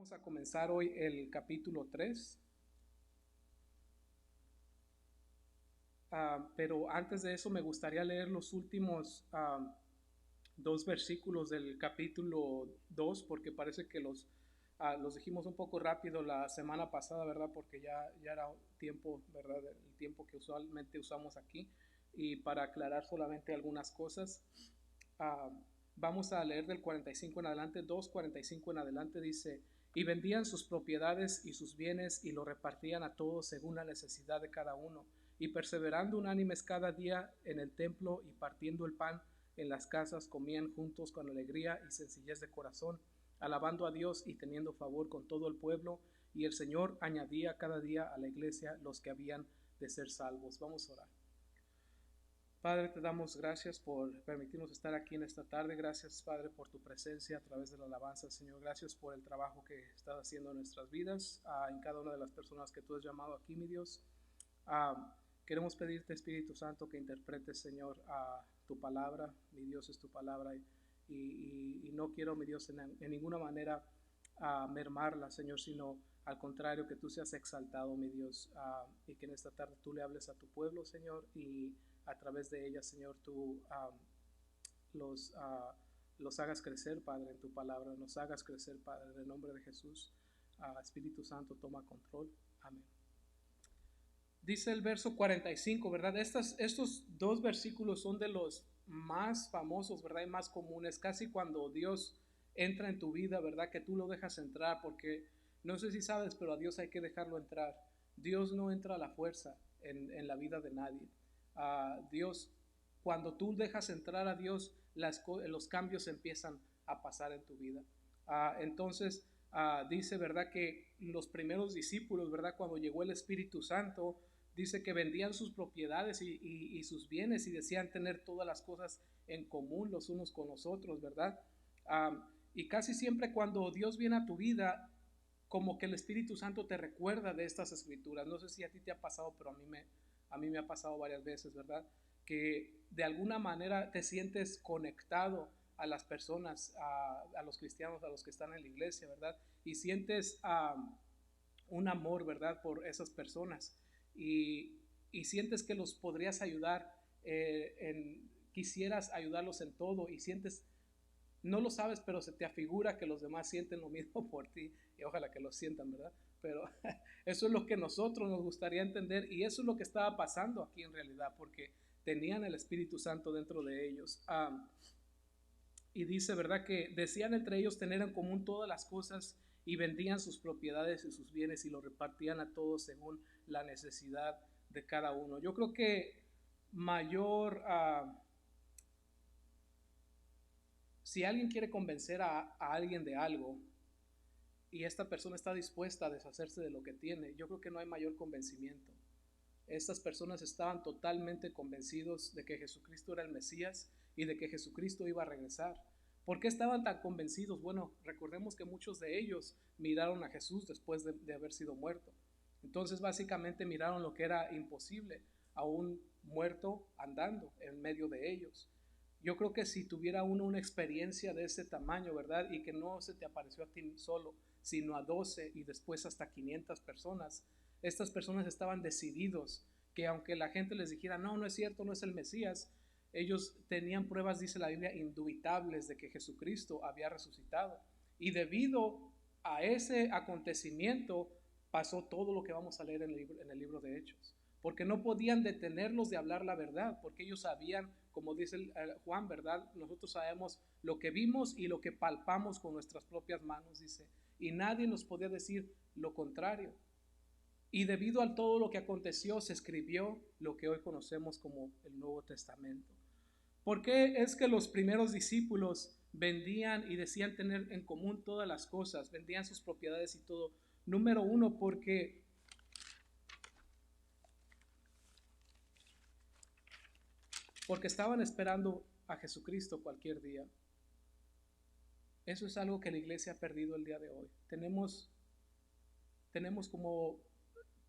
Vamos a comenzar hoy el capítulo 3. Pero antes de eso me gustaría leer los últimos dos versículos del capítulo 2 porque parece que los dijimos un poco rápido la semana pasada, ¿verdad? Porque ya era tiempo, ¿verdad? El tiempo que usualmente usamos aquí. Y para aclarar solamente algunas cosas, ah, vamos a leer del 45 en adelante. 2:45 en adelante dice: y vendían sus propiedades y sus bienes y lo repartían a todos según la necesidad de cada uno, y perseverando unánimes cada día en el templo y partiendo el pan en las casas, comían juntos con alegría y sencillez de corazón, alabando a Dios y teniendo favor con todo el pueblo, y el Señor añadía cada día a la iglesia los que habían de ser salvos. Vamos a orar. Padre, te damos gracias por permitirnos estar aquí en esta tarde. Gracias, Padre, por tu presencia a través de la alabanza, Señor. Gracias por el trabajo que estás haciendo en nuestras vidas, en cada una de las personas que tú has llamado aquí, mi Dios. Queremos pedirte, Espíritu Santo, que interpretes, Señor, tu palabra. Mi Dios es tu palabra, y no quiero, mi Dios, en ninguna manera mermarla, Señor, sino al contrario, que tú seas exaltado, mi Dios, y que en esta tarde tú le hables a tu pueblo, Señor, y a través de ella, Señor, tú los, uh, los hagas crecer, Padre, en tu palabra. Nos hagas crecer, Padre, en el nombre de Jesús. Espíritu Santo, toma control. Amén. Dice el verso 45, ¿verdad? Estos dos versículos son de los más famosos, ¿verdad? Y más comunes, casi cuando Dios entra en tu vida, ¿verdad? Que tú lo dejas entrar, porque no sé si sabes, pero a Dios hay que dejarlo entrar. Dios no entra a la fuerza en la vida de nadie. Dios, cuando tú dejas entrar a Dios, los cambios empiezan a pasar en tu vida. Entonces, dice, ¿verdad? Que los primeros discípulos, ¿verdad? Cuando llegó el Espíritu Santo, dice que vendían sus propiedades y sus bienes y decían tener todas las cosas en común los unos con los otros, ¿verdad? Y casi siempre cuando Dios viene a tu vida, como que el Espíritu Santo te recuerda de estas escrituras. No sé si a ti te ha pasado, pero a mí me ha pasado varias veces, ¿verdad? Que de alguna manera te sientes conectado a las personas, a los cristianos, a los que están en la iglesia, ¿verdad? Y sientes un amor, ¿verdad? Por esas personas. Y sientes que los podrías ayudar, quisieras ayudarlos en todo, y sientes, no lo sabes, pero se te afigura que los demás sienten lo mismo por ti, y ojalá que lo sientan, ¿verdad? Pero eso es lo que nosotros nos gustaría entender, y eso es lo que estaba pasando aquí en realidad, porque tenían el Espíritu Santo dentro de ellos. Y dice, ¿verdad? Que decían entre ellos tener en común todas las cosas, y vendían sus propiedades y sus bienes y lo repartían a todos según la necesidad de cada uno. Yo creo que mayor, si alguien quiere convencer a alguien de algo y esta persona está dispuesta a deshacerse de lo que tiene, yo creo que no hay mayor convencimiento. Estas personas estaban totalmente convencidos de que Jesucristo era el Mesías y de que Jesucristo iba a regresar. ¿Por qué estaban tan convencidos? Bueno, recordemos que muchos de ellos miraron a Jesús después de haber sido muerto. Entonces básicamente miraron lo que era imposible, a un muerto andando en medio de ellos. Yo creo que si tuviera uno una experiencia de ese tamaño, ¿verdad? Y que no se te apareció a ti solo, sino a 12 y después hasta 500 personas, estas personas estaban decididos que aunque la gente les dijera, no, no es cierto, no es el Mesías, ellos tenían pruebas, dice la Biblia, indubitables de que Jesucristo había resucitado. Y debido a ese acontecimiento pasó todo lo que vamos a leer en el libro de Hechos, porque no podían detenerlos de hablar la verdad, porque ellos sabían, como dice Juan, ¿verdad? Nosotros sabemos lo que vimos y lo que palpamos con nuestras propias manos, dice, y nadie nos podía decir lo contrario. Y debido a todo lo que aconteció, se escribió lo que hoy conocemos como el Nuevo Testamento. ¿Por qué es que los primeros discípulos vendían y decían tener en común todas las cosas, vendían sus propiedades y todo? Número uno, porque estaban esperando a Jesucristo cualquier día. Eso es algo que la iglesia ha perdido el día de hoy. Tenemos como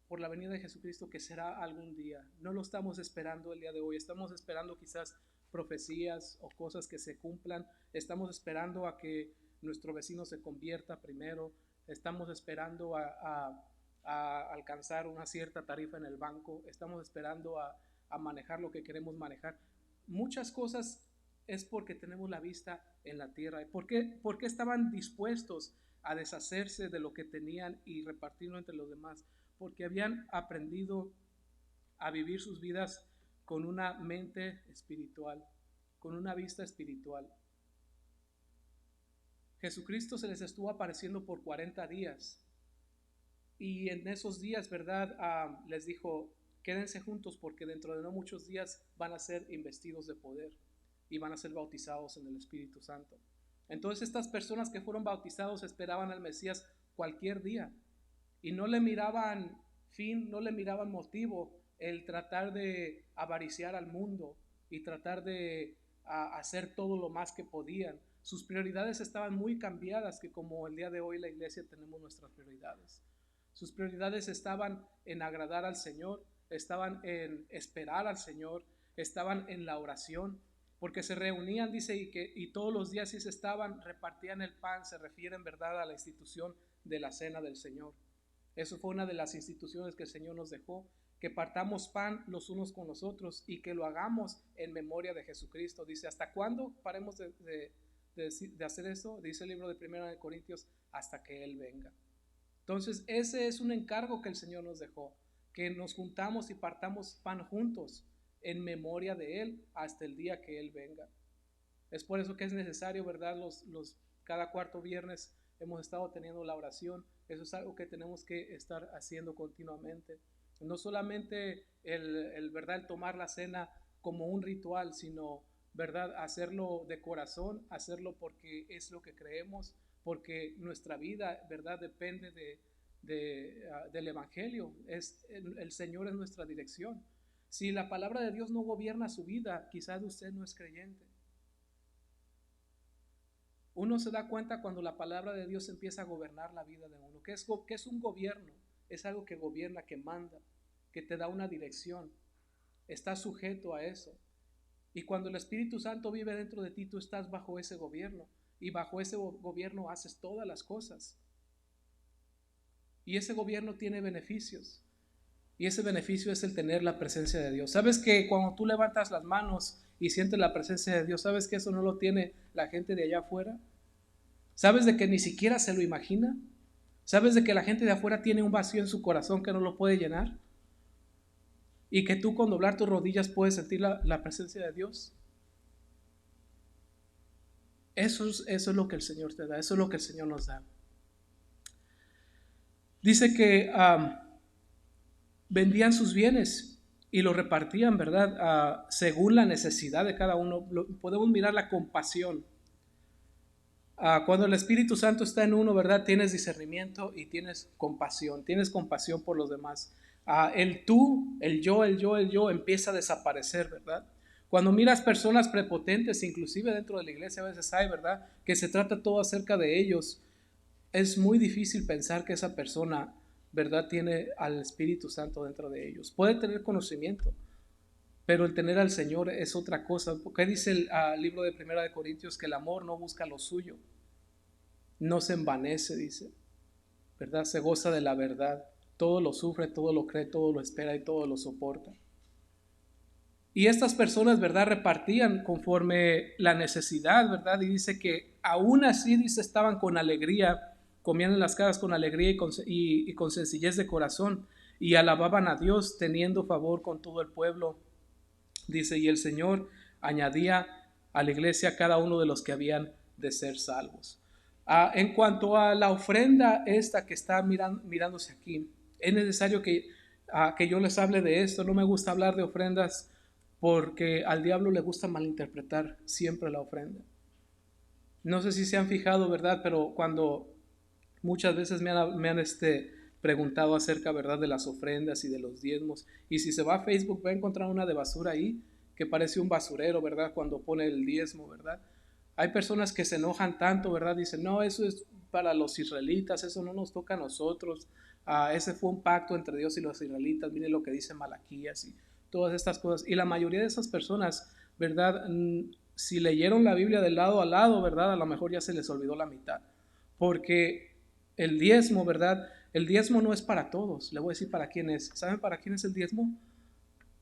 por la venida de Jesucristo que será algún día. No lo estamos esperando el día de hoy. Estamos esperando quizás profecías o cosas que se cumplan. Estamos esperando a que nuestro vecino se convierta primero. estamos esperando a alcanzar una cierta tarifa en el banco, estamos esperando a manejar lo que queremos manejar. Muchas cosas es porque tenemos la vista en la tierra. ¿Por qué estaban dispuestos a deshacerse de lo que tenían y repartirlo entre los demás? Porque habían aprendido a vivir sus vidas con una mente espiritual, con una vista espiritual. Jesucristo se les estuvo apareciendo por 40 días y en esos días, ¿verdad? Les dijo, quédense juntos porque dentro de no muchos días van a ser investidos de poder y van a ser bautizados en el Espíritu Santo. Entonces estas personas que fueron bautizados esperaban al Mesías cualquier día y no le miraban fin, no le miraban motivo el tratar de avariciar al mundo y tratar de hacer todo lo más que podían. Sus prioridades estaban muy cambiadas, que como el día de hoy la iglesia tenemos nuestras prioridades. Sus prioridades estaban en agradar al Señor, estaban en esperar al Señor, estaban en la oración, porque se reunían, dice, y todos los días sí se estaban, repartían el pan, se refiere en verdad a la institución de la cena del Señor. Eso fue una de las instituciones que el Señor nos dejó, que partamos pan los unos con los otros y que lo hagamos en memoria de Jesucristo. Dice, ¿hasta cuándo paremos de hacer eso? Dice el libro de 1 Corintios, hasta que Él venga. Entonces ese es un encargo que el Señor nos dejó, que nos juntamos y partamos pan juntos en memoria de Él hasta el día que Él venga. Es por eso que es necesario, ¿verdad? Cada cuarto viernes hemos estado teniendo la oración. Eso es algo que tenemos que estar haciendo continuamente. No solamente ¿verdad? El tomar la cena como un ritual, sino, ¿verdad? Hacerlo de corazón, hacerlo porque es lo que creemos, porque nuestra vida, ¿verdad? Depende del Evangelio. El Señor es nuestra dirección. Si la palabra de Dios no gobierna su vida, quizás usted no es creyente. Uno se da cuenta cuando la palabra de Dios empieza a gobernar la vida de uno. ¿Qué es un gobierno? Es algo que gobierna, que manda, que te da una dirección. Estás sujeto a eso. Y cuando el Espíritu Santo vive dentro de ti, tú estás bajo ese gobierno. Y bajo ese gobierno haces todas las cosas. Y ese gobierno tiene beneficios. Y ese beneficio es el tener la presencia de Dios. ¿Sabes que cuando tú levantas las manos y sientes la presencia de Dios, sabes que eso no lo tiene la gente de allá afuera? ¿Sabes de que ni siquiera se lo imagina? ¿Sabes de que la gente de afuera tiene un vacío en su corazón que no lo puede llenar? Y que tú con doblar tus rodillas puedes sentir la presencia de Dios. Eso es lo que el Señor te da, eso es lo que el Señor nos da. Dice que vendían sus bienes y los repartían, ¿verdad? Según la necesidad de cada uno. Podemos mirar la compasión. Cuando el Espíritu Santo está en uno, ¿verdad? Tienes discernimiento y tienes compasión por los demás. El tú, el yo empieza a desaparecer, ¿verdad? Cuando miras personas prepotentes, inclusive dentro de la iglesia a veces hay, ¿verdad? Que se trata todo acerca de ellos. Es muy difícil pensar que esa persona, ¿verdad? Tiene al Espíritu Santo dentro de ellos. Puede tener conocimiento, pero el tener al Señor es otra cosa. ¿Qué dice el libro de 1 Corintios? Que el amor no busca lo suyo, no se envanece, dice, ¿verdad? Se goza de la verdad, todo lo sufre, todo lo cree, todo lo espera y todo lo soporta. Y estas personas, ¿verdad? Repartían conforme la necesidad, ¿verdad? Y dice que aún así, dice, estaban con alegría, comían en las casas con alegría y con sencillez de corazón y alababan a Dios teniendo favor con todo el pueblo. Dice, y el Señor añadía a la iglesia cada uno de los que habían de ser salvos. En cuanto a la ofrenda esta que está mirándose aquí, es necesario que yo les hable de esto. No me gusta hablar de ofrendas porque al diablo le gusta malinterpretar siempre la ofrenda. No sé si se han fijado, ¿verdad? Pero cuando muchas veces me han preguntado acerca, ¿verdad? De las ofrendas y de los diezmos. Y si se va a Facebook va a encontrar una de basura ahí que parece un basurero, ¿verdad? Cuando pone el diezmo, ¿verdad? Hay personas que se enojan tanto, ¿verdad? Dicen, no, eso es para los israelitas, eso no nos toca a nosotros. Ese fue un pacto entre Dios y los israelitas. Miren lo que dice Malaquías y todas estas cosas. Y la mayoría de esas personas, ¿verdad? Si leyeron la Biblia de lado a lado, ¿verdad? A lo mejor ya se les olvidó la mitad. Porque El diezmo, ¿verdad? El diezmo no es para todos. Le voy a decir para quién es. ¿Saben para quién es el diezmo?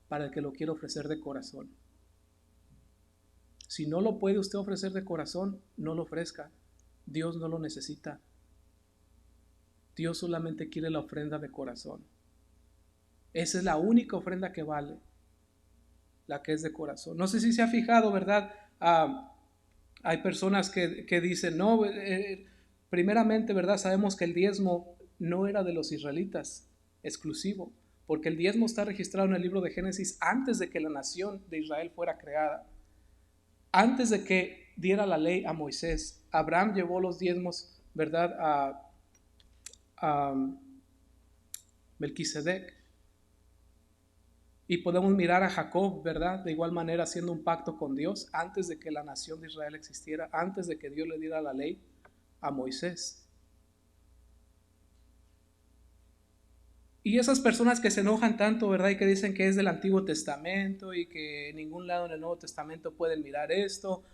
Para el que lo quiere ofrecer de corazón. Si no lo puede usted ofrecer de corazón, no lo ofrezca. Dios no lo necesita. Dios solamente quiere la ofrenda de corazón. Esa es la única ofrenda que vale, la que es de corazón. No sé si se ha fijado, ¿verdad? Hay personas que dicen, no, primeramente, ¿verdad? Sabemos que el diezmo no era de los israelitas exclusivo, porque el diezmo está registrado en el libro de Génesis antes de que la nación de Israel fuera creada. Antes de que diera la ley a Moisés, Abraham llevó los diezmos, ¿verdad? A Melquisedec. Y podemos mirar a Jacob, ¿verdad? De igual manera haciendo un pacto con Dios antes de que la nación de Israel existiera, antes de que Dios le diera la ley a Moisés. Y esas personas que se enojan tanto, ¿verdad? Y que dicen que es del Antiguo Testamento y que en ningún lado en el Nuevo Testamento pueden mirar esto.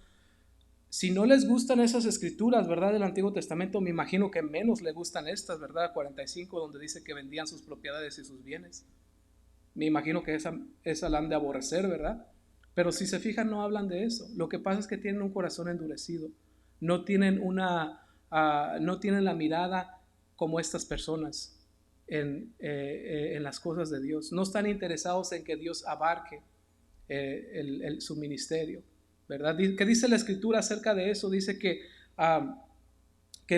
Si no les gustan esas escrituras, ¿verdad? Del Antiguo Testamento, me imagino que menos les gustan estas, ¿verdad? 45, donde dice que vendían sus propiedades y sus bienes. Me imagino que esa la han de aborrecer, ¿verdad? Pero si se fijan, no hablan de eso. Lo que pasa es que tienen un corazón endurecido. No tienen no tienen la mirada como estas personas en las cosas de Dios. No están interesados en que Dios abarque su ministerio, ¿verdad? ¿Qué dice la Escritura acerca de eso? Dice que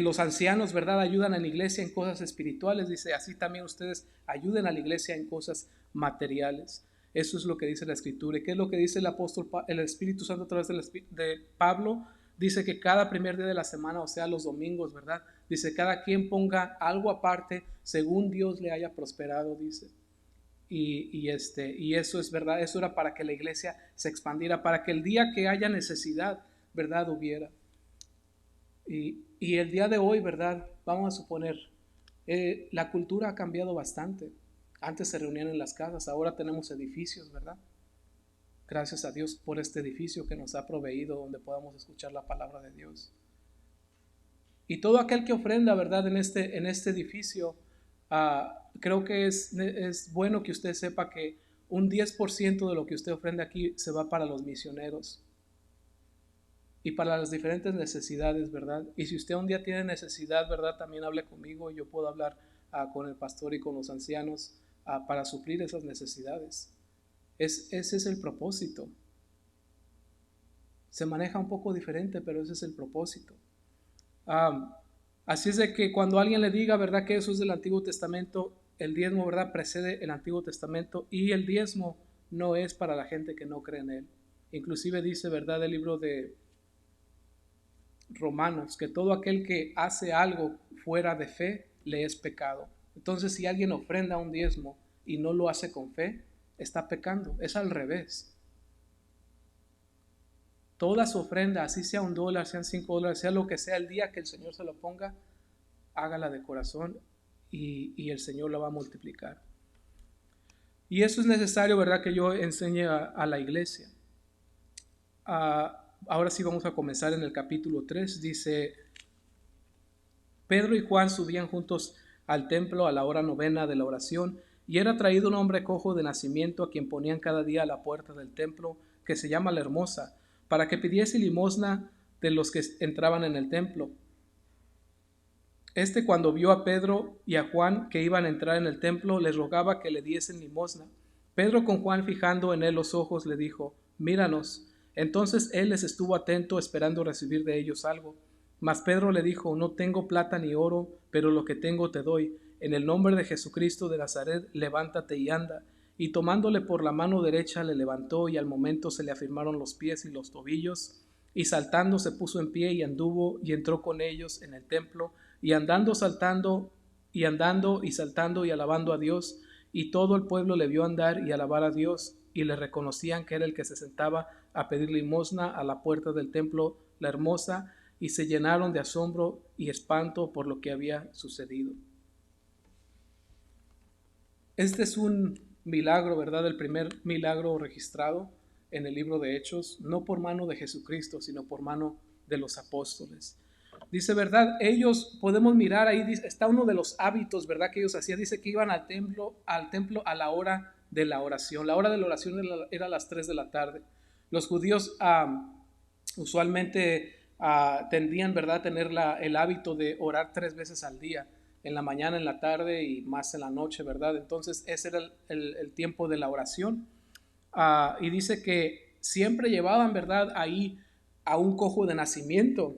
los ancianos, ¿verdad?, ayudan a la iglesia en cosas espirituales. Dice, así también ustedes ayuden a la iglesia en cosas materiales. Eso es lo que dice la Escritura. ¿Y qué es lo que dice el apóstol, el Espíritu Santo a través de Pablo? Dice que cada primer día de la semana, o sea, los domingos, ¿verdad? Dice, cada quien ponga algo aparte según Dios le haya prosperado, dice. Y eso es verdad, eso era para que la iglesia se expandiera, para que el día que haya necesidad, ¿verdad?, hubiera. Y el día de hoy, ¿verdad? Vamos a suponer, la cultura ha cambiado bastante. Antes se reunían en las casas, ahora tenemos edificios, ¿verdad? Gracias a Dios por este edificio que nos ha proveído donde podamos escuchar la palabra de Dios. Y todo aquel que ofrenda, ¿verdad?, en este edificio, creo que es bueno que usted sepa que un 10% de lo que usted ofrenda aquí se va para los misioneros y para las diferentes necesidades, ¿verdad? Y si usted un día tiene necesidad, ¿verdad?, también hable conmigo, yo puedo hablar con el pastor y con los ancianos para suplir esas necesidades. Ese es el propósito. Se maneja un poco diferente, pero ese es el propósito. Así es de que cuando alguien le diga, ¿verdad?, que eso es del Antiguo Testamento, el diezmo, ¿verdad?, precede el Antiguo Testamento, y el diezmo no es para la gente que no cree en él. Inclusive dice, ¿verdad?, el libro de Romanos, que todo aquel que hace algo fuera de fe le es pecado. Entonces, si alguien ofrenda un diezmo y no lo hace con fe, está pecando. Es al revés. Toda su ofrenda, así sea $1, sean $5, sea lo que sea, el día que el Señor se lo ponga, hágala de corazón y el Señor la va a multiplicar. Y eso es necesario, ¿verdad?, que yo enseñe a la iglesia. Ahora sí vamos a comenzar en el capítulo 3. Dice, Pedro y Juan subían juntos al templo a la hora novena de la oración, y era traído un hombre cojo de nacimiento, a quien ponían cada día a la puerta del templo, que se llama La Hermosa, para que pidiese limosna de los que entraban en el templo. Cuando vio a Pedro y a Juan que iban a entrar en el templo, les rogaba que le diesen limosna. Pedro, con Juan fijando en él los ojos, le dijo, míranos. Entonces él les estuvo atento, esperando recibir de ellos algo. Mas Pedro le dijo, no tengo plata ni oro, pero lo que tengo te doy. En el nombre de Jesucristo de Nazaret, levántate y anda. Y tomándole por la mano derecha le levantó, y al momento se le afirmaron los pies y los tobillos. Y saltando se puso en pie y anduvo y entró con ellos en el templo, y andando, saltando y saltando y alabando a Dios. Y todo el pueblo le vio andar y alabar a Dios, y le reconocían que era el que se sentaba a pedir limosna a la puerta del templo, La Hermosa, y se llenaron de asombro y espanto por lo que había sucedido. Este es un milagro, ¿verdad? El primer milagro registrado en el libro de Hechos, no por mano de Jesucristo, sino por mano de los apóstoles. Dice, ¿verdad? Ellos, podemos mirar ahí, está uno de los hábitos, ¿verdad? Que ellos hacían. Dice que iban al templo a la hora de la oración. La hora de la oración era a las 3 de la tarde. Los judíos usualmente tendían, ¿verdad?, a tener el hábito de orar 3 veces al día, en la mañana, en la tarde y más en la noche, ¿verdad? Entonces ese era el tiempo de la oración. Y dice que siempre llevaban, ¿verdad?, ahí a un cojo de nacimiento,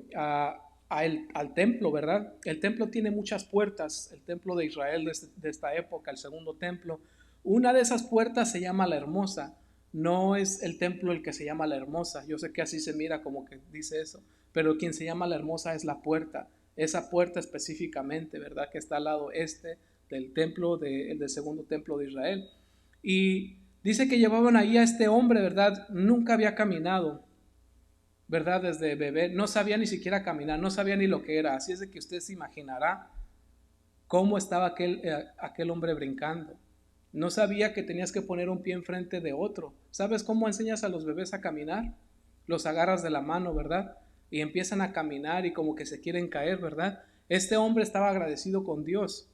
al templo, ¿verdad? El templo tiene muchas puertas, el templo de Israel de esta época, el segundo templo. Una de esas puertas se llama la Hermosa. No es el templo el que se llama la Hermosa. Yo sé que así se mira como que dice eso, pero quien se llama la Hermosa es la puerta. Esa puerta específicamente, ¿verdad?, que está al lado este del templo, del segundo templo de Israel. Y dice que llevaban ahí a este hombre, ¿verdad? Nunca había caminado, ¿verdad? Desde bebé, no sabía ni siquiera caminar, no sabía ni lo que era. Así es de que usted se imaginará cómo estaba aquel hombre brincando. No sabía que tenías que poner un pie enfrente de otro. ¿Sabes cómo enseñas a los bebés a caminar? Los agarras de la mano, ¿verdad? Y empiezan a caminar y como que se quieren caer, ¿verdad? Este hombre estaba agradecido con Dios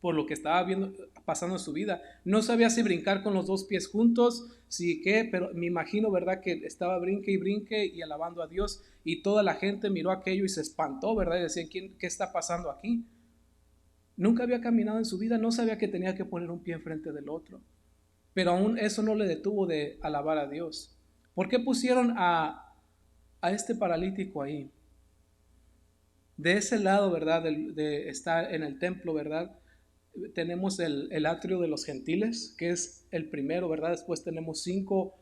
por lo que estaba viendo, pasando en su vida. No sabía si brincar con los dos pies juntos, si qué, pero me imagino, ¿verdad?, que estaba brinque y brinque y alabando a Dios, y toda la gente miró aquello y se espantó, ¿verdad? Y decían, ¿qué está pasando aquí? Nunca había caminado en su vida, no sabía que tenía que poner un pie enfrente del otro, pero aún eso no le detuvo de alabar a Dios. ¿Por qué pusieron a este paralítico ahí? De ese lado, ¿verdad?, de estar en el templo, ¿verdad?, tenemos el atrio de los gentiles, que es el primero, ¿verdad? Después tenemos 5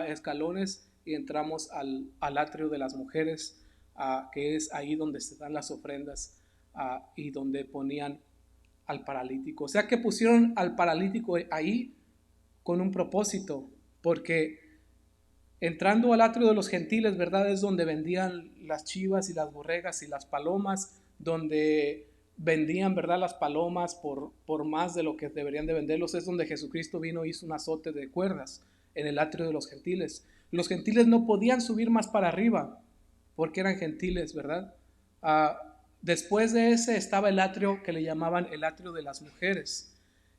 escalones y entramos al atrio de las mujeres, que es ahí donde se dan las ofrendas y donde ponían al paralítico. O sea que pusieron al paralítico ahí con un propósito, porque entrando al atrio de los gentiles, ¿verdad?, es donde vendían las chivas y las borregas y las palomas, donde vendían, ¿verdad?, las palomas por más de lo que deberían de venderlos. Es donde Jesucristo vino y hizo un azote de cuerdas en el atrio de los gentiles. Los gentiles no podían subir más para arriba porque eran gentiles, ¿verdad? Después de ese estaba el atrio que le llamaban el atrio de las mujeres.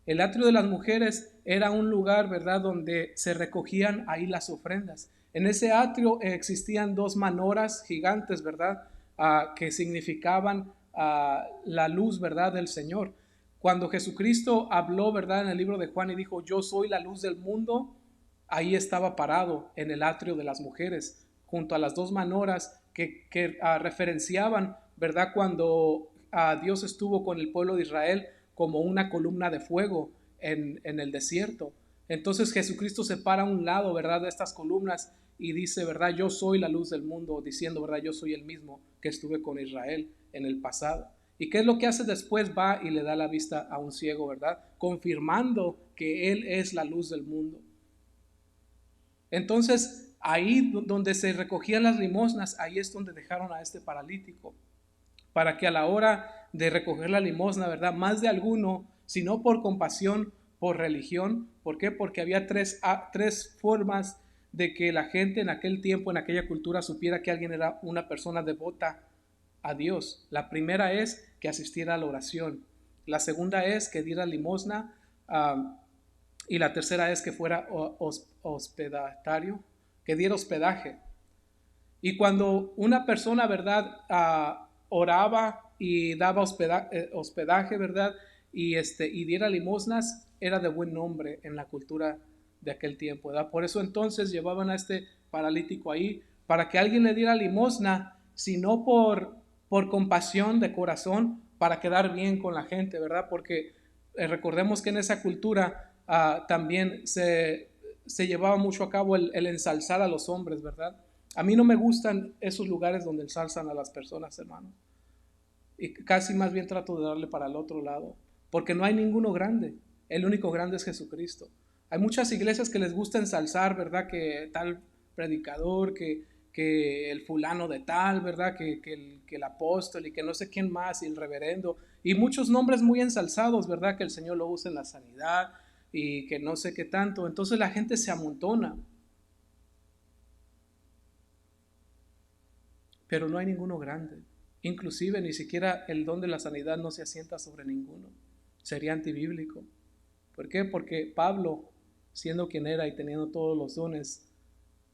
El atrio de las mujeres era un lugar, ¿verdad?, donde se recogían ahí las ofrendas. En ese atrio existían 2 manoras gigantes, ¿verdad?, que significaban la luz, ¿verdad?, del Señor. Cuando Jesucristo habló, ¿verdad?, en el libro de Juan y dijo, yo soy la luz del mundo, ahí estaba parado en el atrio de las mujeres, junto a las 2 manoras que referenciaban, ¿verdad?, cuando Dios estuvo con el pueblo de Israel como una columna de fuego en el desierto. Entonces Jesucristo se para a un lado, ¿verdad?, de estas columnas y dice, ¿verdad?, yo soy la luz del mundo, diciendo, ¿verdad?, yo soy el mismo que estuve con Israel en el pasado. ¿Y qué es lo que hace después? Va y le da la vista a un ciego, ¿verdad?, confirmando que Él es la luz del mundo. Entonces, ahí donde se recogían las limosnas, ahí es donde dejaron a este paralítico, para que a la hora de recoger la limosna, ¿verdad?, más de alguno, si no por compasión, por religión. ¿Por qué? Porque había tres formas de que la gente en aquel tiempo, en aquella cultura, supiera que alguien era una persona devota a Dios. La primera es que asistiera a la oración. La segunda es que diera limosna. Y la tercera es que fuera hospedatario, que diera hospedaje. Y cuando una persona, ¿verdad?, oraba y daba hospedaje, ¿verdad?, y diera limosnas, era de buen nombre en la cultura de aquel tiempo, ¿verdad? Por eso entonces llevaban a este paralítico ahí, para que alguien le diera limosna, sino por compasión de corazón, para quedar bien con la gente, ¿verdad? Porque recordemos que en esa cultura también se llevaba mucho a cabo el ensalzar a los hombres, ¿verdad? A mí no me gustan esos lugares donde ensalzan a las personas, hermano. Y casi más bien trato de darle para el otro lado, porque no hay ninguno grande. El único grande es Jesucristo. Hay muchas iglesias que les gusta ensalzar, ¿verdad?, que tal predicador, que el fulano de tal, ¿verdad?, que el apóstol y que no sé quién más, y el reverendo, y muchos nombres muy ensalzados, ¿verdad?, que el Señor lo usa en la sanidad y que no sé qué tanto. Entonces la gente se amontona, pero no hay ninguno grande. Inclusive ni siquiera el don de la sanidad no se asienta sobre ninguno. Sería antibíblico. ¿Por qué? Porque Pablo, siendo quien era y teniendo todos los dones,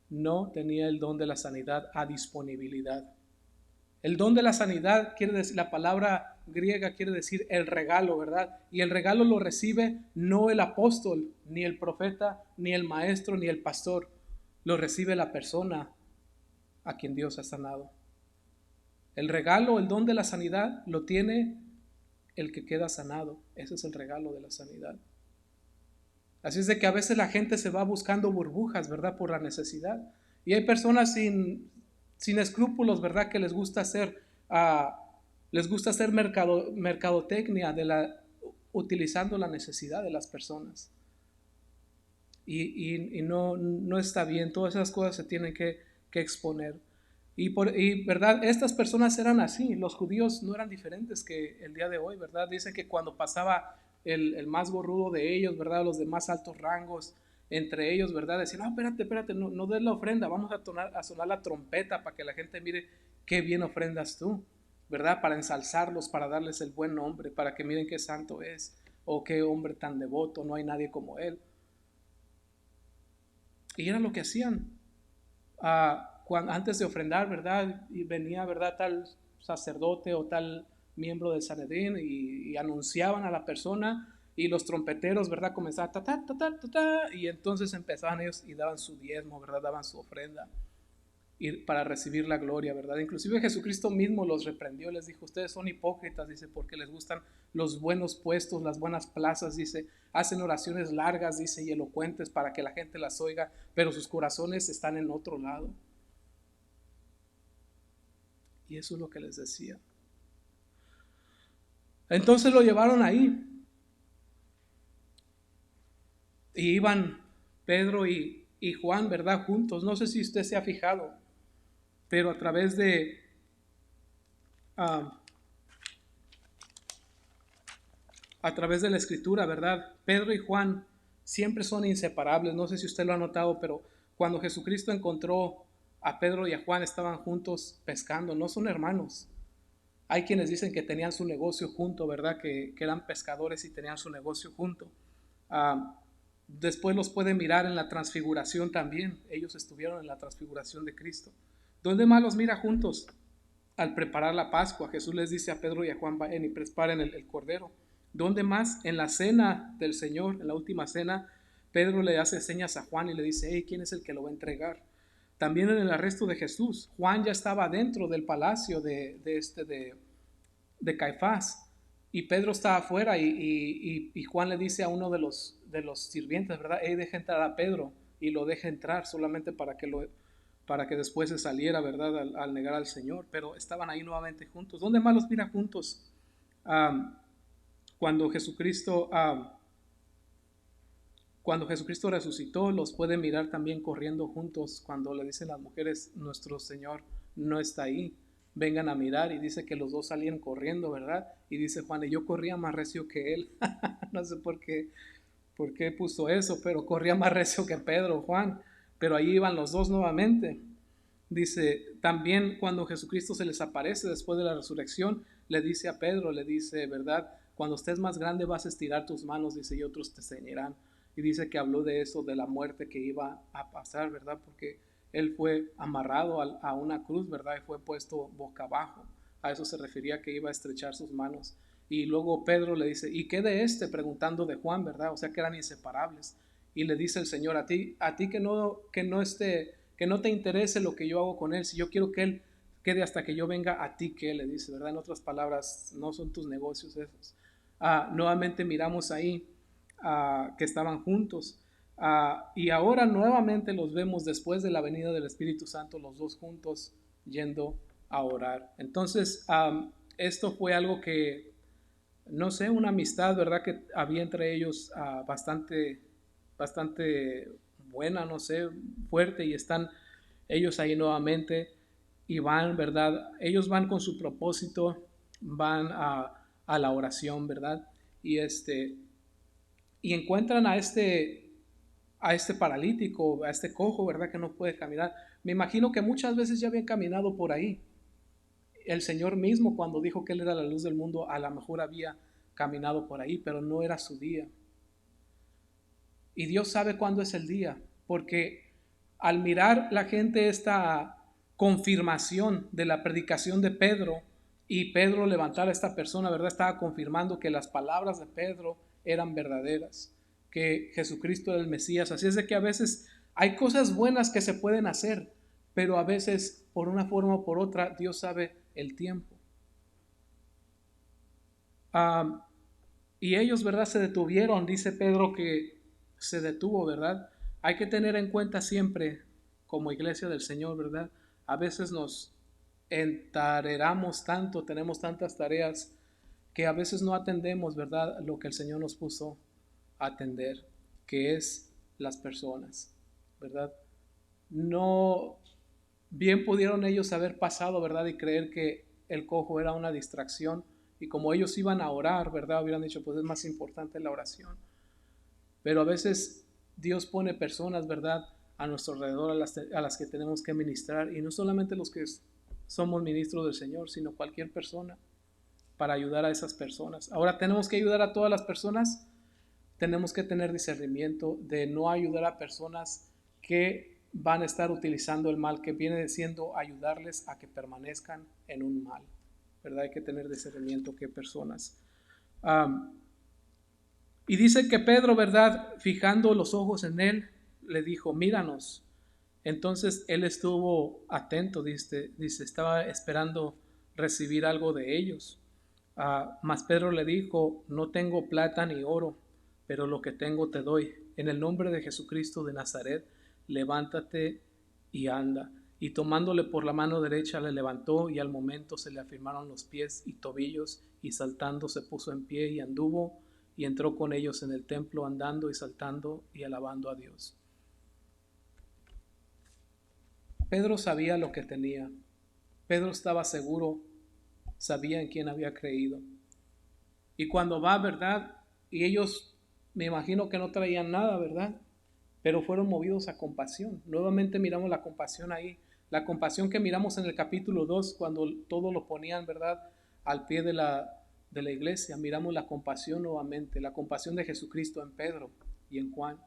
no tenía el don de la sanidad a disponibilidad. El don de la sanidad quiere decir, la palabra griega quiere decir el regalo, ¿verdad? Y el regalo lo recibe no el apóstol, ni el profeta, ni el maestro, ni el pastor. Lo recibe la persona a quien Dios ha sanado. El regalo, el don de la sanidad, lo tiene el que queda sanado. Ese es el regalo de la sanidad. Así es de que a veces la gente se va buscando burbujas, ¿verdad? Por la necesidad. Y hay personas sin escrúpulos, ¿verdad? Que les gusta hacer mercadotecnia utilizando la necesidad de las personas. Y no está bien. Todas esas cosas se tienen que exponer. Y verdad, estas personas eran así. Los judíos no eran diferentes que el día de hoy, ¿verdad? Dicen que cuando pasaba el más gorrudo de ellos, ¿verdad? Los de más altos rangos, entre ellos, ¿verdad? Decían, no, espérate, no des la ofrenda, vamos a sonar la trompeta para que la gente mire qué bien ofrendas tú, ¿verdad? Para ensalzarlos, para darles el buen nombre, para que miren qué santo es, o qué hombre tan devoto, no hay nadie como él. Y era lo que hacían. Antes de ofrendar, ¿verdad? Y venía, ¿verdad? Tal sacerdote o tal miembro del Sanedrín y anunciaban a la persona y los trompeteros, ¿verdad? Comenzaban y entonces empezaban ellos y daban su diezmo, ¿verdad? Daban su ofrenda y para recibir la gloria, ¿verdad? Inclusive Jesucristo mismo los reprendió, les dijo, ustedes son hipócritas, dice, porque les gustan los buenos puestos, las buenas plazas, dice, hacen oraciones largas, dice, y elocuentes para que la gente las oiga, pero sus corazones están en otro lado. Y eso es lo que les decía. Entonces lo llevaron ahí. Y iban Pedro y Juan, ¿verdad? Juntos. No sé si usted se ha fijado, pero a través de la escritura, ¿verdad? Pedro y Juan siempre son inseparables. No sé si usted lo ha notado, pero cuando Jesucristo encontró a Pedro y a Juan, estaban juntos pescando. No son hermanos. Hay quienes dicen que tenían su negocio junto, ¿verdad? Que eran pescadores y tenían su negocio junto. Después los puede mirar en la transfiguración también. Ellos estuvieron en la transfiguración de Cristo. ¿Dónde más los mira juntos? Al preparar la Pascua, Jesús les dice a Pedro y a Juan, vayan y preparen el cordero. ¿Dónde más? En la cena del Señor, en la última cena, Pedro le hace señas a Juan y le dice, hey, ¿quién es el que lo va a entregar? También en el arresto de Jesús, Juan ya estaba dentro del palacio de Caifás y Pedro estaba afuera y Juan le dice a uno de los sirvientes, ¿verdad? Hey, deja entrar a Pedro, y lo deja entrar solamente para que después se saliera, ¿verdad? Al negar al Señor, pero estaban ahí nuevamente juntos. ¿Dónde más los mira juntos? Cuando Jesucristo resucitó, los puede mirar también corriendo juntos cuando le dicen las mujeres, nuestro Señor no está ahí, vengan a mirar, y dice que los dos salían corriendo, ¿verdad? Y dice Juan, y yo corría más recio que él. No sé por qué puso eso, pero corría más recio que Pedro, Juan, pero ahí iban los dos nuevamente. Dice, también cuando Jesucristo se les aparece después de la resurrección, le dice a Pedro, le dice, ¿verdad? Cuando estés más grande vas a estirar tus manos, dice, y otros te ceñirán. Y dice que habló de eso, de la muerte que iba a pasar, ¿verdad? Porque él fue amarrado a una cruz, ¿verdad? Y fue puesto boca abajo. A eso se refería, que iba a estrechar sus manos. Y luego Pedro le dice, ¿y qué de este? Preguntando de Juan, ¿verdad? O sea que eran inseparables. Y le dice el Señor, a ti que no te interese lo que yo hago con él, si yo quiero que él quede hasta que yo venga, a ti que le dice, ¿verdad? En otras palabras, no son tus negocios esos. Nuevamente miramos ahí que estaban juntos. Y ahora nuevamente los vemos después de la venida del Espíritu Santo, los dos juntos yendo a orar. Entonces, esto fue algo que, no sé, una amistad, ¿verdad? Que había entre ellos bastante buena, no sé, fuerte, y están ellos ahí nuevamente y van, ¿verdad? Ellos van con su propósito, van a la oración, ¿verdad? Y encuentran a este paralítico, a este cojo, ¿verdad? Que no puede caminar. Me imagino que muchas veces ya habían caminado por ahí. el Señor mismo, cuando dijo que Él era la luz del mundo, a lo mejor había caminado por ahí, pero no era su día. Y Dios sabe cuándo es el día, porque al mirar la gente esta confirmación de la predicación de Pedro, y Pedro levantar a esta persona, ¿verdad? Estaba confirmando que las palabras de Pedro eran verdaderas, que Jesucristo era el Mesías. Así es de que a veces hay cosas buenas que se pueden hacer, pero a veces por una forma o por otra Dios sabe el tiempo. Y ellos, ¿verdad? Se detuvieron, dice Pedro que se detuvo, ¿verdad? Hay que tener en cuenta siempre, como iglesia del Señor, ¿verdad? A veces nos entareramos tanto, tenemos tantas tareas que a veces no atendemos, ¿verdad? Lo que el Señor nos puso a atender, que es las personas, ¿verdad? No, bien pudieron ellos haber pasado, ¿verdad? Y creer que el cojo era una distracción. Y como ellos iban a orar, ¿verdad? Hubieran dicho, pues es más importante la oración. Pero a veces Dios pone personas, ¿verdad? A nuestro alrededor a las que tenemos que ministrar. Y no solamente los que somos ministros del Señor, sino cualquier persona para ayudar a esas personas. Ahora tenemos que ayudar a todas las personas. Tenemos que tener discernimiento de no ayudar a personas que van a estar utilizando el mal, que viene siendo ayudarles a que permanezcan en un mal, ¿verdad? Hay que tener discernimiento qué personas. Y dice que Pedro, ¿verdad? Fijando los ojos en él, le dijo, míranos. Entonces él estuvo atento, dice estaba esperando recibir algo de ellos. Mas Pedro le dijo, no tengo plata ni oro, pero lo que tengo te doy. En el nombre de Jesucristo de Nazaret, levántate y anda. Y tomándole por la mano derecha le levantó, y al momento se le afirmaron los pies y tobillos, y saltando se puso en pie y anduvo, y entró con ellos en el templo, andando y saltando y alabando a Dios. Pedro sabía lo que tenía. Pedro estaba seguro, sabía en quién había creído. Y cuando va, ¿verdad? Y ellos, me imagino que no traían nada, ¿verdad? Pero fueron movidos a compasión. Nuevamente miramos la compasión ahí. La compasión que miramos en el capítulo 2, cuando todo lo ponían, ¿verdad? Al pie de la iglesia. Miramos la compasión nuevamente. La compasión de Jesucristo en Pedro y en Juan.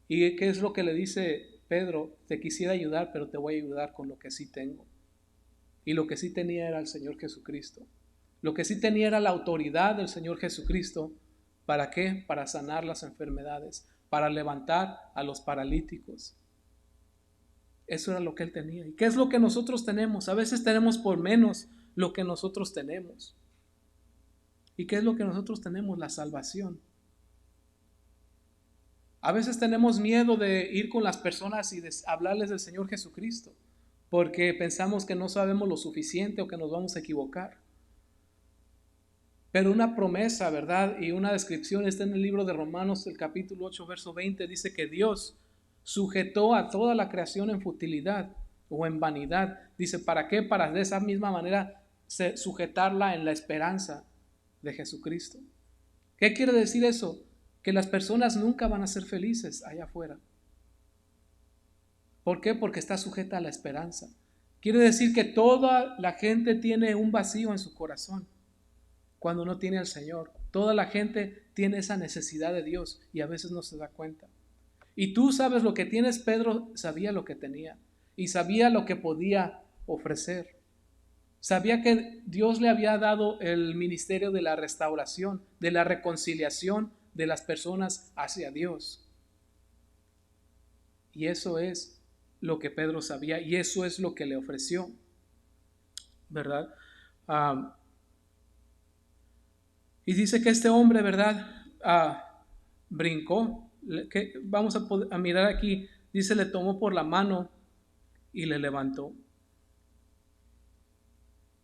¿Y qué es lo que le dice Pedro? Te quisiera ayudar, pero te voy a ayudar con lo que sí tengo. Y lo que sí tenía era el Señor Jesucristo. Lo que sí tenía era la autoridad del Señor Jesucristo. ¿Para qué? Para sanar las enfermedades, para levantar a los paralíticos. Eso era lo que él tenía. ¿Y qué es lo que nosotros tenemos? A veces tenemos por menos lo que nosotros tenemos. ¿Y qué es lo que nosotros tenemos? La salvación. A veces tenemos miedo de ir con las personas y de hablarles del Señor Jesucristo, porque pensamos que no sabemos lo suficiente o que nos vamos a equivocar. Pero una promesa, ¿verdad? Y una descripción está en el libro de Romanos, el capítulo 8, verso 20, dice que Dios sujetó a toda la creación en futilidad o en vanidad. Dice, ¿para qué? Para de esa misma manera sujetarla en la esperanza de Jesucristo. ¿Qué quiere decir eso? Que las personas nunca van a ser felices allá afuera. ¿Por qué? Porque está sujeta a la esperanza. Quiere decir que toda la gente tiene un vacío en su corazón cuando no tiene al Señor. Toda la gente tiene esa necesidad de Dios y a veces no se da cuenta. Y tú sabes lo que tienes. Pedro sabía lo que tenía y sabía lo que podía ofrecer. Sabía que Dios le había dado el ministerio de la restauración, de la reconciliación de las personas hacia Dios. Y eso es lo que Pedro sabía y eso es lo que le ofreció, ¿verdad? Y dice que este hombre, ¿verdad? Brincó. Vamos a mirar aquí. Dice, le tomó por la mano y le levantó.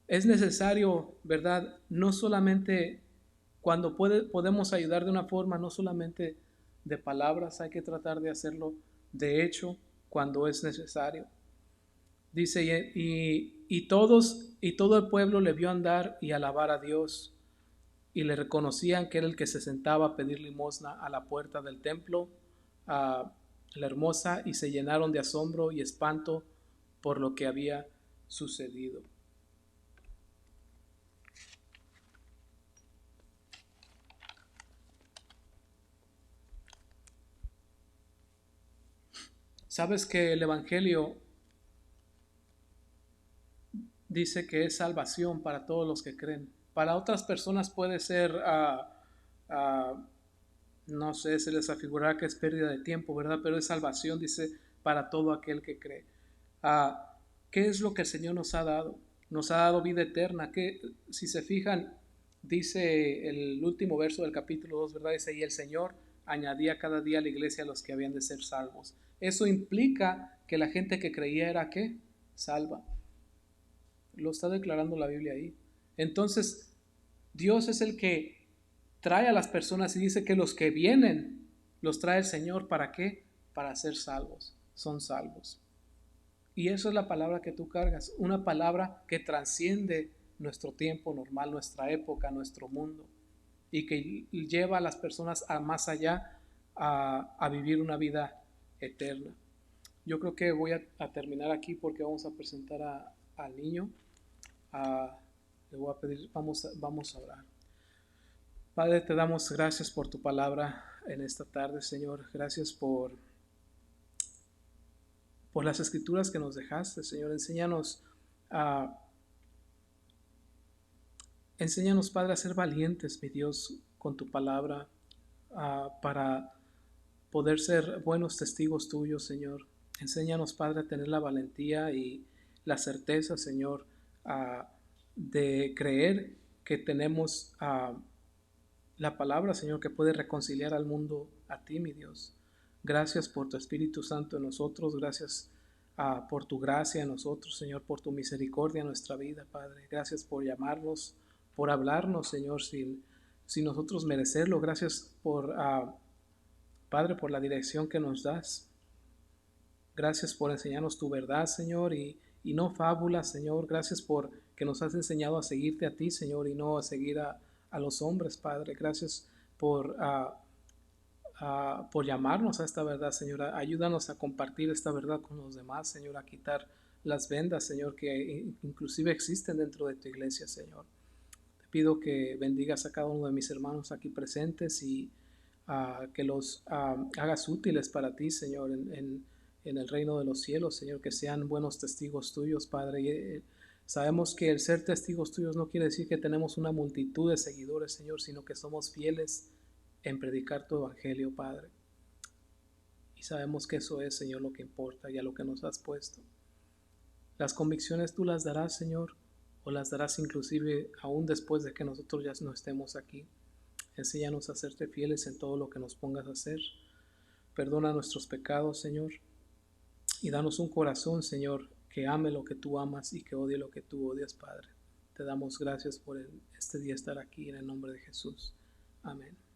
Es necesario, ¿verdad? No solamente cuando podemos ayudar de una forma, no solamente de palabras, hay que tratar de hacerlo de hecho cuando es necesario. Dice, y todo el pueblo le vio andar y alabar a Dios, y le reconocían que era el que se sentaba a pedir limosna a la puerta del templo, a la hermosa, y se llenaron de asombro y espanto por lo que había sucedido. Sabes que el Evangelio dice que es salvación para todos los que creen. Para otras personas puede ser, no sé, se les afigurará que es pérdida de tiempo, ¿verdad? Pero es salvación, dice, para todo aquel que cree. ¿Qué es lo que el Señor nos ha dado? Nos ha dado vida eterna. Que si se fijan, dice el último verso del capítulo 2, ¿verdad? Dice, y el Señor añadía cada día a la iglesia a los que habían de ser salvos. Eso implica que la gente que creía era ¿qué? Salva. Lo está declarando la Biblia ahí. Entonces, Dios es el que trae a las personas y dice que los que vienen los trae el Señor. ¿Para qué? Para ser salvos. Son salvos. Y eso es la palabra que tú cargas, una palabra que trasciende nuestro tiempo normal, nuestra época, nuestro mundo, y que lleva a las personas a más allá, a vivir una vida eterna. Yo creo que voy a terminar aquí porque vamos a presentar al niño. Le voy a pedir, vamos a orar. Padre, te damos gracias por tu palabra en esta tarde, Señor. Gracias por las escrituras que nos dejaste, Señor. Enséñanos, Padre, a ser valientes, mi Dios, con tu palabra, para poder ser buenos testigos tuyos, Señor. Enséñanos, Padre, a tener la valentía y la certeza, Señor, de creer que tenemos la palabra, Señor, que puede reconciliar al mundo a ti, mi Dios. Gracias por tu Espíritu Santo en nosotros. Gracias por tu gracia en nosotros, Señor, por tu misericordia en nuestra vida, Padre. Gracias por llamarnos, por hablarnos, Señor, sin nosotros merecerlo. Gracias por, Padre, por la dirección que nos das. Gracias por enseñarnos tu verdad, Señor, y no fábulas, Señor. Gracias por que nos has enseñado a seguirte a ti, Señor, y no a seguir a los hombres, Padre. Gracias por llamarnos a esta verdad, Señor. Ayúdanos a compartir esta verdad con los demás, Señor, a quitar las vendas, Señor, que inclusive existen dentro de tu iglesia, Señor. Te pido que bendigas a cada uno de mis hermanos aquí presentes y que los hagas útiles para ti, Señor, en el reino de los cielos, Señor, que sean buenos testigos tuyos, Padre. Y, sabemos que el ser testigos tuyos no quiere decir que tenemos una multitud de seguidores, Señor, sino que somos fieles en predicar tu evangelio, Padre. Y sabemos que eso es, Señor, lo que importa y a lo que nos has puesto. Las convicciones tú las darás, Señor, o las darás inclusive aún después de que nosotros ya no estemos aquí. Enséñanos a serte fieles en todo lo que nos pongas a hacer. Perdona nuestros pecados, Señor, y danos un corazón, Señor, que ame lo que tú amas y que odie lo que tú odias, Padre. Te damos gracias por este día estar aquí en el nombre de Jesús. Amén.